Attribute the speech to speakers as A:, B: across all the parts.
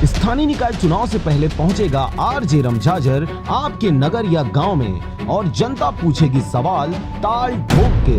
A: स्थानीय निकाय चुनाव से पहले पहुंचेगा आरजे रमझाझर आपके नगर या गांव में और जनता पूछेगी सवाल ताल ठोक के।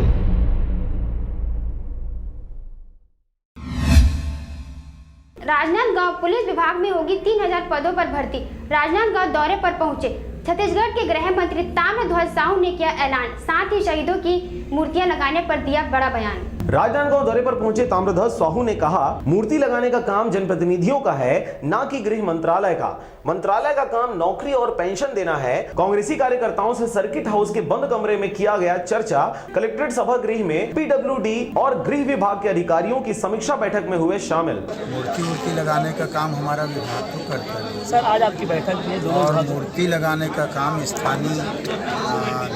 B: राजनांदगांव पुलिस विभाग में होगी 3000 पदों पर भर्ती। राजनांदगांव दौरे पर पहुंचे छत्तीसगढ़ के गृह मंत्री ताम्रध्वज साहू ने किया ऐलान, साथ ही शहीदों की मूर्तियां लगाने पर दिया बड़ा बयान।
C: राजनांदगांव दौरे पर पहुंचे ताम्रध्वज साहू ने कहा, मूर्ति लगाने का काम जनप्रतिनिधियों का है, ना कि गृह मंत्रालय का। मंत्रालय का काम नौकरी और पेंशन देना है। कांग्रेसी कार्यकर्ताओं से सर्किट हाउस के बंद कमरे में किया गया चर्चा। कलेक्ट्रेट सभागृह में पीडब्ल्यूडी और गृह विभाग के अधिकारियों की समीक्षा बैठक में हुए शामिल।
D: मूर्ति लगाने का काम हमारा विभाग तो करता है
E: सर। आज आपकी बैठक में
D: और मूर्ति लगाने का काम स्थानीय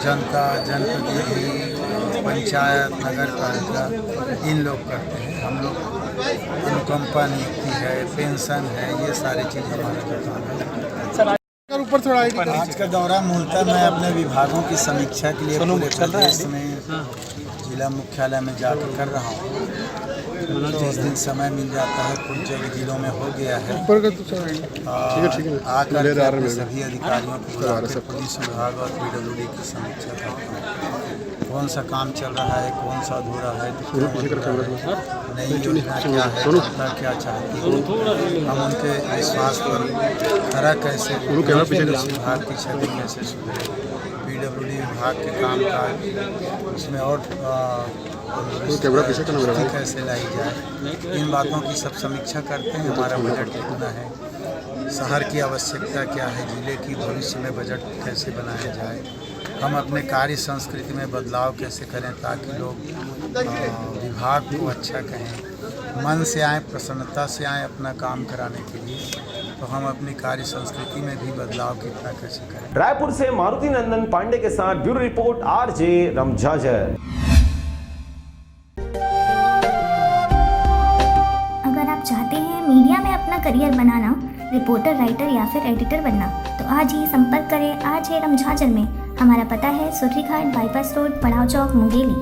D: जनता, जनप्रतिनिधि, पंचायत, नगर पालिका इन लोग करते हैं। हम लोग अनुकंपा नियुक्ति है, पेंशन है, ये सारी चीज़ हमारा काम है।
E: सर ऊपर थोड़ा
D: आज का दौरा मूलतः मैं अपने विभागों की समीक्षा के लिए पूरे प्रदेश में जिला मुख्यालय में जाकर कर रहा हूँ। जिस दिन समय मिल जाता है कुछ जगह जिलों में हो गया है। आकर सभी अधिकारियों को पुलिस विभाग और पीडब्ल्यूडी की समीक्षा करता हूँ। कौन सा काम चल रहा है, कौन सा अधूरा है, नई योजना क्या है, जनता क्या चाहती है, हम उनके विश्वास पर खरा कैसे, पुलिस विभाग की छवि कैसे सुधरे, पीडब्ल्यूडी विभाग के काम काज उसमें और कैसे लाई जाए, इन बातों की सब समीक्षा करते हैं। हमारा बजट कितना है, शहर की आवश्यकता क्या है, जिले की भविष्य में बजट कैसे बनाया जाए, हम अपने कार्य संस्कृति में बदलाव कैसे करें ताकि लोग विभाग को अच्छा कहें, मन से आए, प्रसन्नता से आए अपना काम कराने के लिए। तो हम अपनी कार्य संस्कृति में भी बदलाव कितना कैसे करें।
C: रायपुर से मारुति नंदन पांडे के साथ ब्यूरो रिपोर्ट आरजे रमझाझर।
F: अगर आप चाहते हैं मीडिया में अपना करियर बनाना, रिपोर्टर, राइटर या फिर एडिटर बनना, तो आज ही संपर्क करें आरजे रमझाझर में। हमारा पता है सुर्रीघाट बाईपास रोड, पड़ाव चौक, मुंगेली।